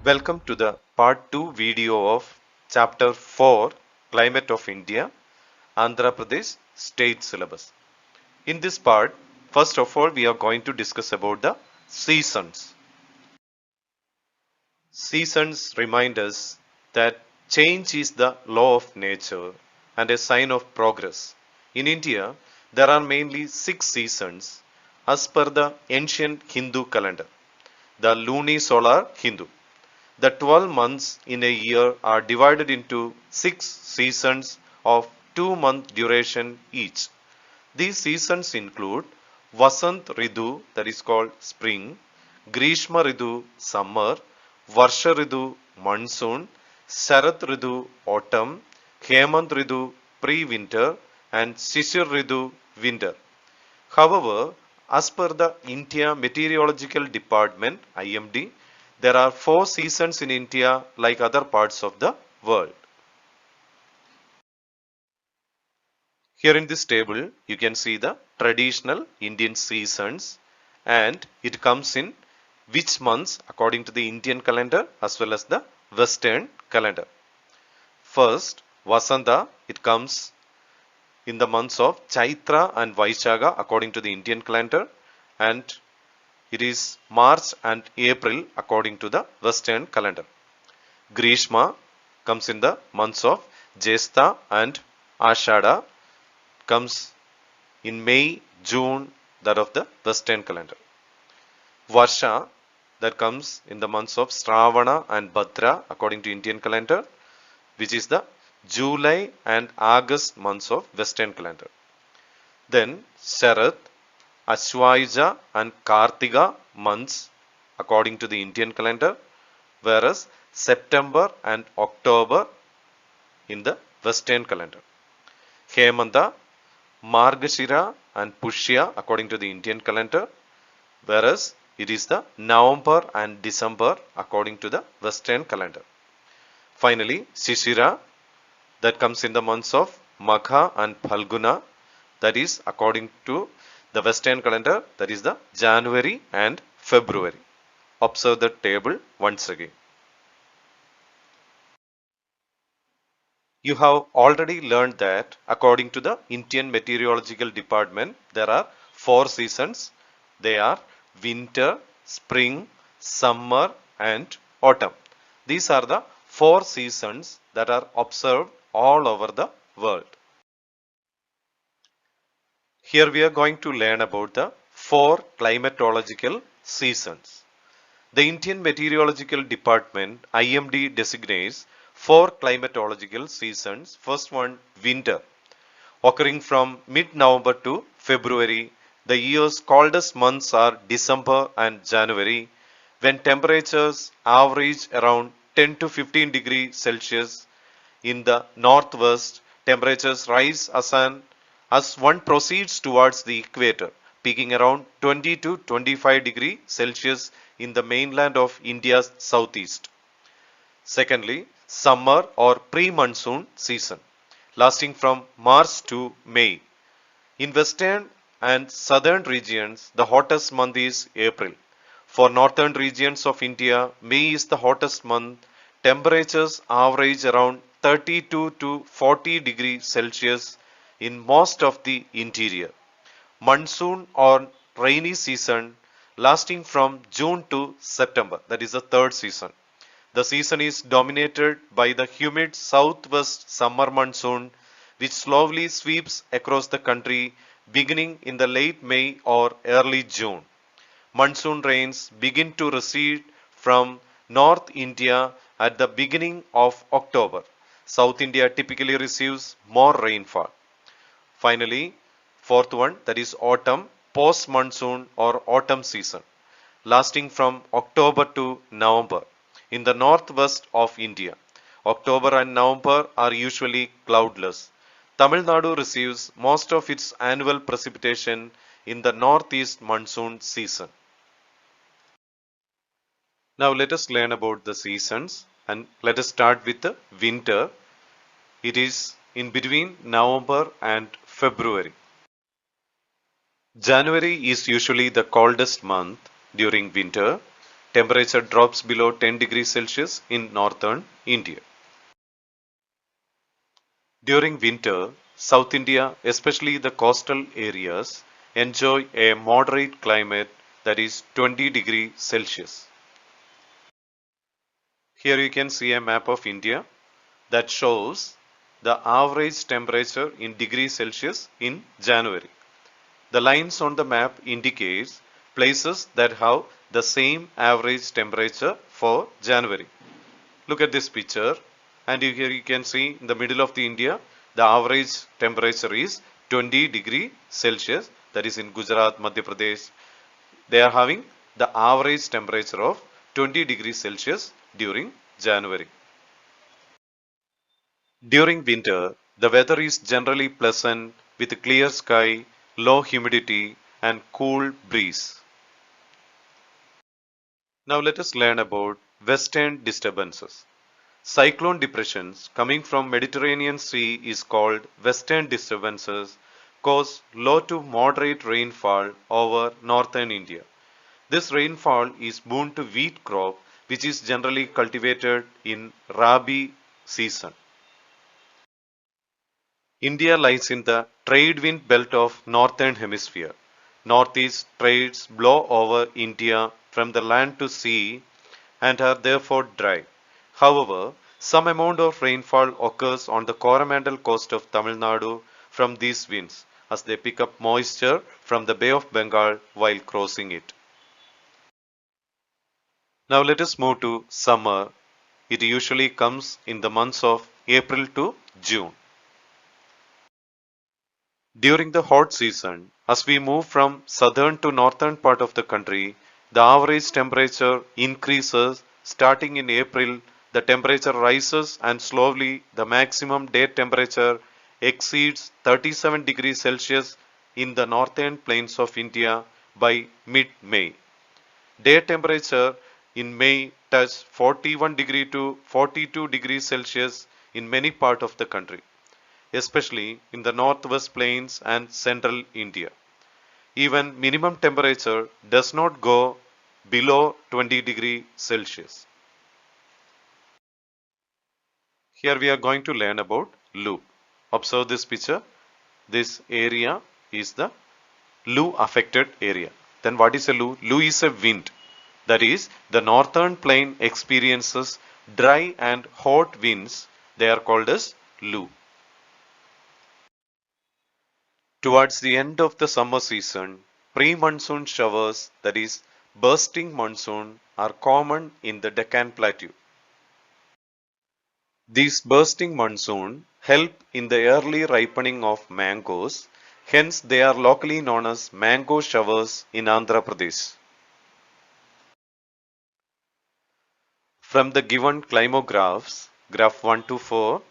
Welcome to the part 2 video of chapter 4 Climate of India, Andhra Pradesh State Syllabus. In this part, first of all, we are going to discuss about the seasons. Seasons remind us that change is the law of nature and a sign of progress. In India, there are mainly 6 seasons as per the ancient Hindu calendar, the lunisolar Hindu. The 12 months in a year are divided into 6 seasons of 2-month duration each. These seasons include Vasant Ridu, that is called spring, Grishma Ridu, summer, Varsha Ridu, monsoon, Sharat Ridu, autumn, Hemant Ridu, pre-winter, and Shishir Ridu, winter. However, as per the India Meteorological Department (IMD), there are 4 seasons in India like other parts of the world. Here in this table, you can see the traditional Indian seasons and it comes in which months according to the Indian calendar as well as the Western calendar. First, Vasanta, it comes in the months of Chaitra and Vaishakha according to the Indian calendar, and it is March and April according to the Western calendar. Grishma comes in the months of Jesta and Ashada, comes in May, June, that of the Western calendar. Varsha, that comes in the months of Shravana and Bhadra according to Indian calendar, which is the July and August months of Western calendar. Then Sharat, Ashwayuja and Kartika months according to the Indian calendar, whereas September and October in the Western calendar. Hemanta, Margashira and Pushya according to the Indian calendar, whereas it is the November and December according to the Western calendar. Finally, Shishira, that comes in the months of Magha and Phalguna, that is according to the Western calendar, that is the January and February. Observe the table once again. You have already learned that according to the Indian Meteorological Department, there are 4 seasons. They are winter, spring, summer, and autumn. These are the 4 seasons that are observed all over the world. Here we are going to learn about the 4 climatological seasons. The Indian Meteorological Department IMD designates 4 climatological seasons. First one, winter, occurring from mid-November to February. The year's coldest months are December and January, when temperatures average around 10 to 15 degrees Celsius. In the northwest, temperatures rise as one proceeds towards the equator, peaking around 20 to 25 degrees Celsius in the mainland of India's southeast. Secondly, summer or pre-monsoon season, lasting from March to May. In western and southern regions, the hottest month is April. For northern regions of India, May is the hottest month. Temperatures average around 32 to 40 degrees Celsius in most of the interior. Monsoon or rainy season lasting from June to September, that is the third season. The season is dominated by the humid southwest summer monsoon, which slowly sweeps across the country beginning in the late May or early June. Monsoon rains begin to recede from North India at the beginning of October. South India typically receives more rainfall. Finally, fourth one, that is autumn, post monsoon or autumn season, lasting from October to November in the northwest of India. October and November are usually cloudless. Tamil Nadu receives most of its annual precipitation in the northeast monsoon season. Now let us learn about the seasons and let us start with the winter. It is in between November and February. January is usually the coldest month during winter. temperature drops below 10 degrees Celsius in northern India. During winter, South India, especially the coastal areas, enjoy a moderate climate that is 20 degrees Celsius. Here you can see a map of India that shows the average temperature in degrees Celsius in January. The lines on the map indicates places that have the same average temperature for January. Look at this picture, and here you can see in the middle of the India, the average temperature is 20 degree Celsius. That is in Gujarat, Madhya Pradesh. They are having the average temperature of 20 degrees Celsius during January. During winter, the weather is generally pleasant with clear sky, low humidity, and cool breeze. Now let us learn about western disturbances. Cyclone depressions coming from Mediterranean Sea is called western disturbances cause low to moderate rainfall over northern India. This rainfall is boon to wheat crop which is generally cultivated in Rabi season. India lies in the trade wind belt of northern hemisphere. Northeast trades blow over India from the land to sea and are therefore dry. However, some amount of rainfall occurs on the Coromandel coast of Tamil Nadu from these winds as they pick up moisture from the Bay of Bengal while crossing it. Now let us move to summer. It usually comes in the months of April to June. During the hot season, as we move from southern to northern part of the country, the average temperature increases starting in April. The temperature rises and slowly the maximum day temperature exceeds 37 degrees Celsius in the northern plains of India by mid-May. Day temperature in May touch 41 degree to 42 degrees Celsius in many parts of the country, especially in the northwest plains and central India. Even minimum temperature does not go below 20 degrees Celsius. Here we are going to learn about Lu. Observe this picture. This area is the Lu affected area. Then what is a Lu? Lu is a wind. That is, the northern plain experiences dry and hot winds. They are called as Lu. Towards the end of the summer season, pre-monsoon showers, that is, bursting monsoon, are common in the Deccan Plateau. These bursting monsoon help in the early ripening of mangoes, hence they are locally known as mango showers in Andhra Pradesh. From the given climographs, graph 1 to 4,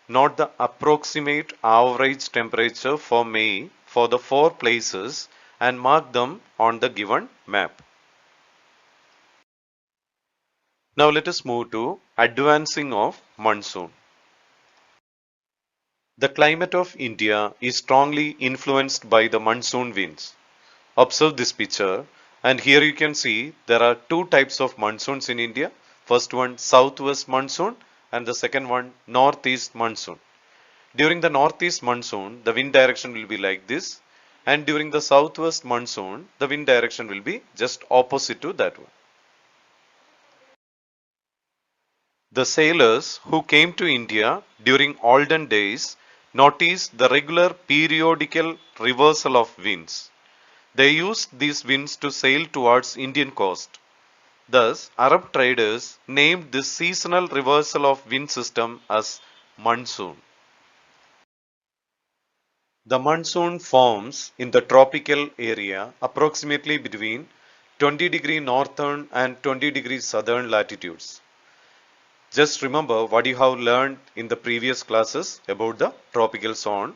note the approximate average temperature for May for the four places and mark them on the given map. Now let us move to advancing of monsoon. The climate of India is strongly influenced by the monsoon winds. Observe this picture, and here you can see there are two types of monsoons in India. First one southwest monsoon and the second one northeast monsoon. During the northeast monsoon, the wind direction will be like this, and during the southwest monsoon, the wind direction will be just opposite to that one. The sailors who came to India during olden days noticed the regular periodical reversal of winds. They used these winds to sail towards Indian coast. Thus, Arab traders named this seasonal reversal of wind system as monsoon. The monsoon forms in the tropical area approximately between 20 degree northern and 20 degree southern latitudes. Just remember what you have learned in the previous classes about the tropical zone,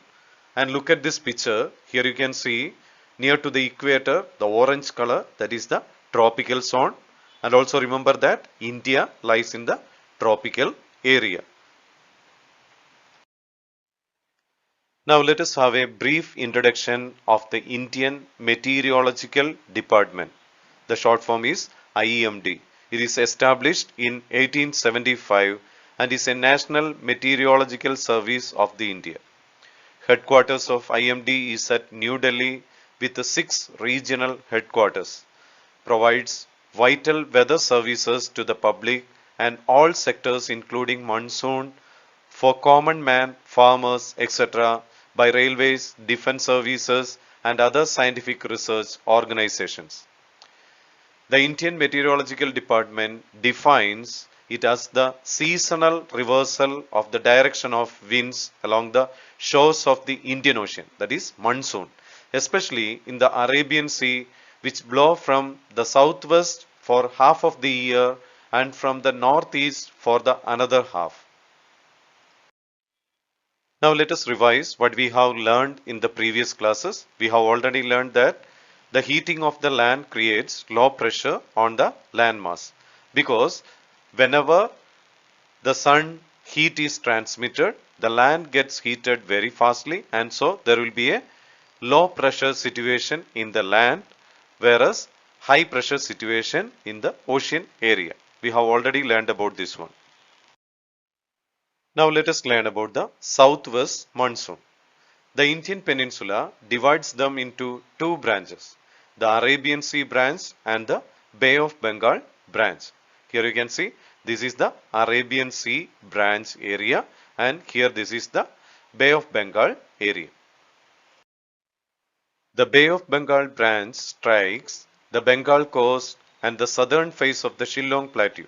and look at this picture. Here you can see near to the equator the orange color, that is the tropical zone, and also remember that India lies in the tropical area. Now let us have a brief introduction of the Indian Meteorological Department. The short form is IMD. It is established in 1875 and is a national meteorological service of the India. Headquarters of IMD is at New Delhi with the 6 regional headquarters. Provides vital weather services to the public and all sectors including monsoon for common man, farmers, etc. by railways, defense services and other scientific research organizations. The Indian Meteorological Department defines it as the seasonal reversal of the direction of winds along the shores of the Indian Ocean, that is monsoon, especially in the Arabian Sea, which blow from the southwest for half of the year and from the northeast for the another half. Now let us revise what we have learned in the previous classes. We have already learned that the heating of the land creates low pressure on the land mass because whenever the sun heat is transmitted, the land gets heated very fastly and so there will be a low pressure situation in the land whereas high pressure situation in the ocean area. We have already learned about this one. Now let us learn about the southwest monsoon. The Indian peninsula divides them into two branches, the Arabian Sea branch and the Bay of Bengal branch. Here you can see this is the Arabian Sea branch area and here this is the Bay of Bengal area. The Bay of Bengal branch strikes the Bengal coast and the southern face of the Shillong Plateau.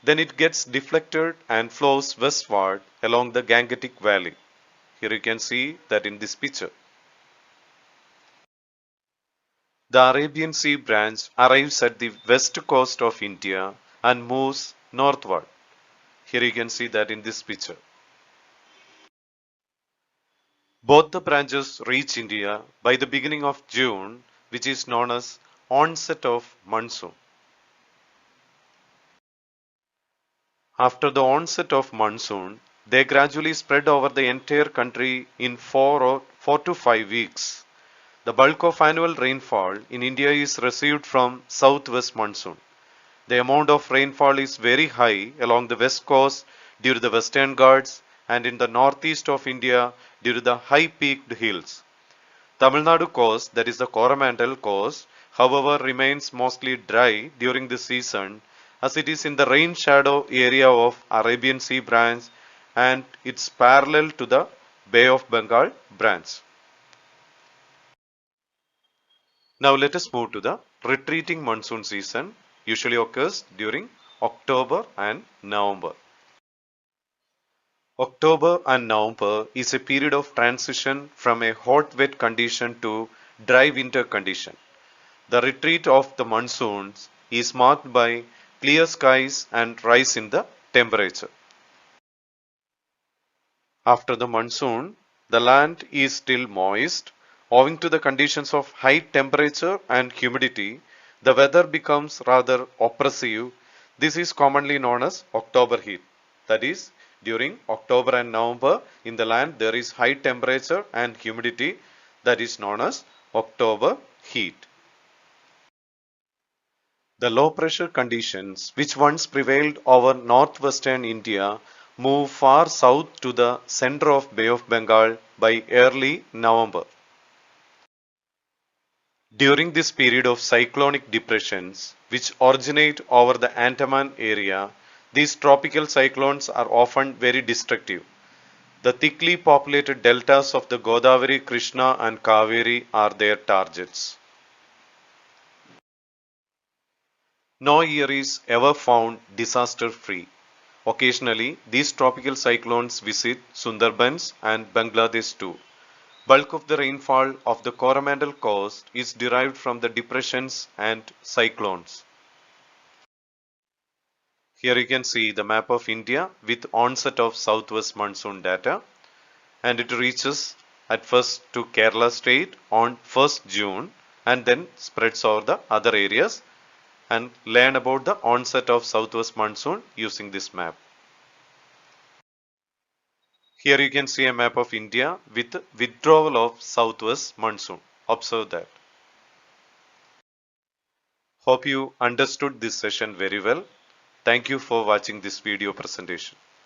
Then it gets deflected and flows westward along the Gangetic Valley. Here you can see that in this picture. The Arabian Sea branch arrives at the west coast of India and moves northward. Here you can see that in this picture. Both the branches reach India by the beginning of June, which is known as onset of monsoon. After the onset of monsoon, they gradually spread over the entire country in 4 to 5 weeks. The bulk of annual rainfall in India is received from southwest monsoon. The amount of rainfall is very high along the west coast due to the western Ghats and in the northeast of India due to the high peaked hills. Tamil Nadu coast, that is the Coromandel coast, however remains mostly dry during the season as it is in the rain shadow area of Arabian Sea branch and it's parallel to the Bay of Bengal branch. Now let us move to the retreating monsoon season, usually occurs during October and November. October and November is a period of transition from a hot wet condition to dry winter condition. The retreat of the monsoons is marked by clear skies and rise in the temperature. After the monsoon, the land is still moist. Owing to the conditions of high temperature and humidity, the weather becomes rather oppressive. This is commonly known as October heat. That is, during October and November in the land there is high temperature and humidity that is known as October heat. The low pressure conditions which once prevailed over northwestern India move far south to the center of Bay of Bengal by early November. During this period of cyclonic depressions which originate over the Andaman area, these tropical cyclones are often very destructive. The thickly populated deltas of the Godavari, Krishna and Kaveri are their targets. No year is ever found disaster free. Occasionally, these tropical cyclones visit Sundarbans and Bangladesh too. Bulk of the rainfall of the Coromandel coast is derived from the depressions and cyclones. Here you can see the map of India with onset of southwest monsoon data and it reaches at first to Kerala state on 1st June and then spreads over the other areas and learn about the onset of southwest monsoon using this map. Here you can see a map of India with withdrawal of southwest monsoon. Observe that. Hope you understood this session very well. Thank you for watching this video presentation.